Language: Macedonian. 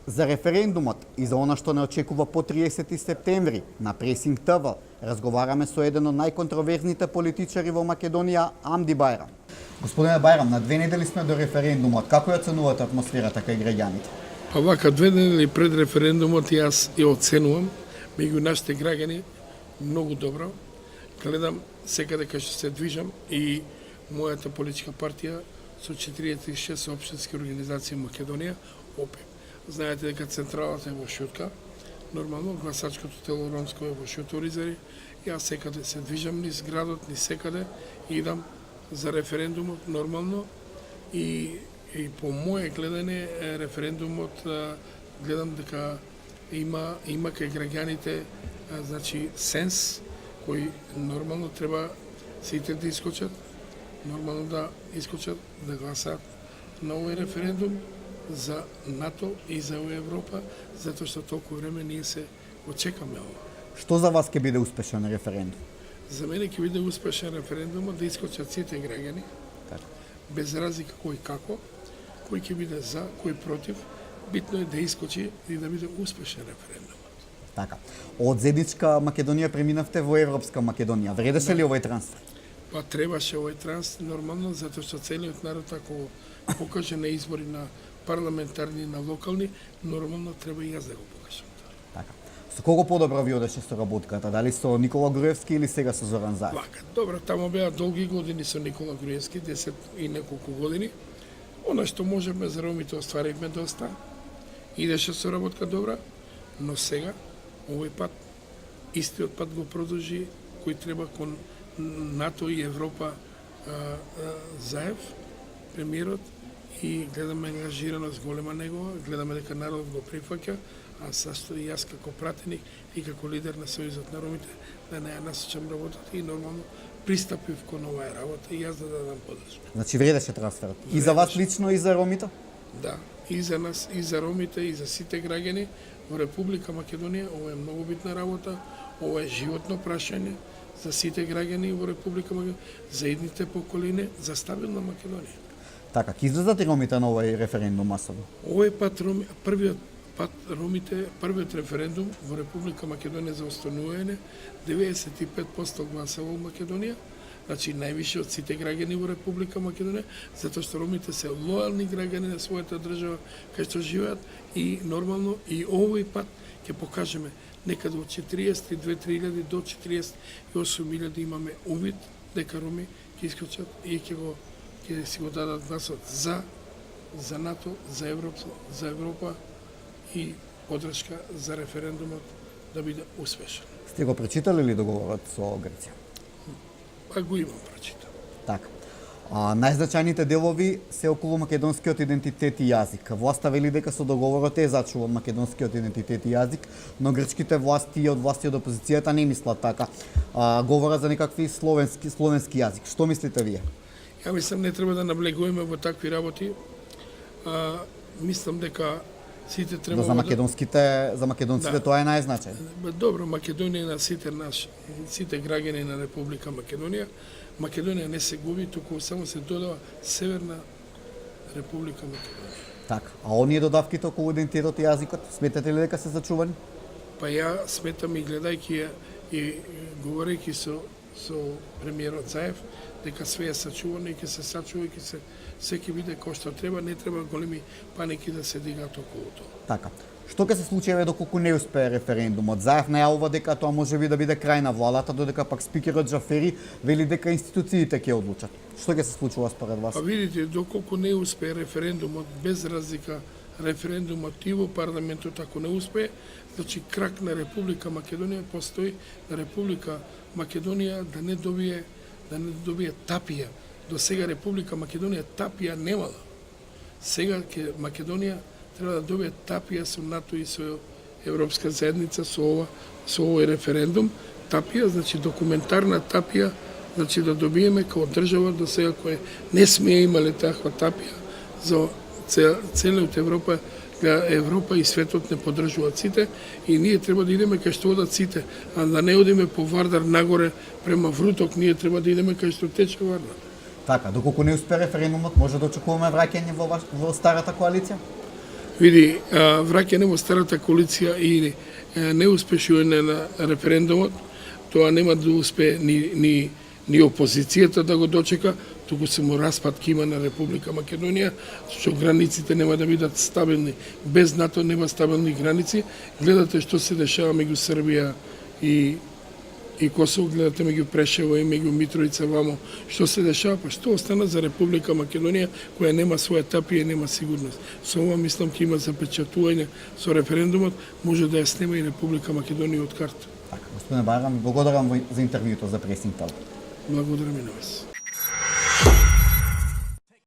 За референдумот и за она што не очекува по 30 септември на Пресинг ТВ разговараме со еден од најконтроверзните политичари во Македонија, Амди Байрам. Господине Байрам, на 2 недели сме до референдумот. Како ја оценувате атмосферата кај граѓаните? Па вака 2 недели пред референдумот јас ја оценувам меѓу нашите граѓани многу добро. Гледам секаде кај што се движам и мојата политичка партија со 46 општински организации во Македонија, ОПЕ. Знаете дека централата е во Шутка, нормално гласачкото тело ромско е во Шуторизари. Јас секаде се движам низ градот, низ секаде идам за референдумот нормално и по мое гледање референдумот гледам дека има кај граѓаните значи сенс кој нормално треба сите да искочат, нормално да искочат да гласаат на овој референдум за НАТО и за Европа, затоа што толку време ние се очекаме ова. Што за вас ќе биде успешен референдум? За мене ќе биде успешен референдум да искочат сите граѓани, без разлика кој како, кој ќе биде за, кој против. Битно е да искочи и да биде успешен референдум. Така. Од заедничка Македонија преминавте во Европска Македонија. Вредеше ли овој трансфер? Па требаше овој трансфер нормално, затоа што целиот народ ако покаже на избори на парламентарни, на локални, нормално треба и јас да го покажам. Така. Со кого подобро ви одеше соработката? Дали со Никола Груевски или сега со Зоран Заев? Вака, добро, тамо беа долги години со Никола Груевски, 10 и неколку години. Она што можеме за ромите остваривме доста. Идеше соработка добра, но сега, овој пат, истиот пат го продолжи, кој треба кон НАТО и Европа Заев, премиерот, и гледаме ангажираност голема негова, гледаме дека народот го прифаќа, а сашто и јас како пратеник и како лидер на Сојузот на ромите да не ја насочам работата и нормално пристапив кон оваа работа и јас да дадам подршка. Значи вредеше трансферот. И за вас лично и за ромите? Да, и за нас, и за ромите, и за сите граѓани во Република Македонија. Ова е многу битна работа, ова е животно прашање за сите граѓани во Република Македонија, за идните поколини, за стабилна Македонија. Така, ќе излезат и ромите на овој референдум масово? Овој пат првиот референдум во Република Македонија за останување, 95% гласало во Македонија, значи највише од сите граѓани во Република Македонија, затоа што ромите се лојални граѓани на својата држава кај што живеат и нормално и овој пат ќе покажеме некаде од 42.000 до 48.000 имаме увид дека роми ќе искочат и ќе си го дадат гласот за НАТО, за Европа и подршка за референдумот да биде успешен. Сте го прочитали ли договорот со Грција? Па го имам прочитан. Така. Најзначајните делови се околу македонскиот идентитет и јазик. Власта вели дека со договорот е зачуван македонскиот идентитет и јазик, но грчките власти од опозицијата не мислат така. Говорат за некакви словенски јазик. Што мислите вие? Ја мислам не треба да наблегуваме во такви работи. Мислам дека сите треба за македонците да. Тоа е најзначајно. Добро, Македонија на сите граѓани на Република Македонија. Македонија не се губи, туку само се додава Северна Република Македонија. Така, а оние додавките околу идентитетот и јазикот, сметате ли дека се зачувани? Па ја сметам и гледајќи ја и говорејќи со премиерот Заев, дека све е сачувано и ќе се сачува и се ќе биде кој што треба, не треба големи паники да се дигаат околу тоа. Така. Што ќе се случи доколку не успее референдумот? Заев најавува дека тоа можеби да биде крај на владата, додека пак спикерот Џафери вели дека институциите ќе одлучат. Што ќе се случува според вас? Па видите, доколку не успее референдумот, без разлика референдумот и во парламентот ако не успее, значи крак на Република Македонија постои, на Република Македонија да не добие тапија. До сега Република Македонија тапија немала. Сега ќе Македонија треба да добие тапија со НАТО и со Европска заедница со овој референдум. Тапија, значи документарна тапија, значи да добиеме како држава до сега која не сме имале таква тапија за целиот Европа и светот не поддржуваат сите и ние треба да идеме кај што одат сите, а да не одиме по Вардар нагоре према Вруток, ние треба да идеме кај што тече Вардар. Така, доколку не успе референдумот, може да очекуваме враќање во старата коалиција? Види, враќање во старата коалиција и неуспешување на референдумот, тоа нема да успее ни опозицијата да го дочека, туку само распад ќе има на Република Македонија, што границите нема да бидат стабилни. Без НАТО нема стабилни граници. Гледате што се дешава меѓу Србија и Косово, гледате меѓу Прешево и меѓу Митровица вамо, што се дешава, па што остана за Република Македонија, која нема своја тапија и нема сигурност. Со ова мислам ќе има запечатување со референдумот, може да ја снема и Република Македонија од карта. Така, господине Байрам, благодарам за интервјуто за Пресинг Талк. Благодарам и на вас.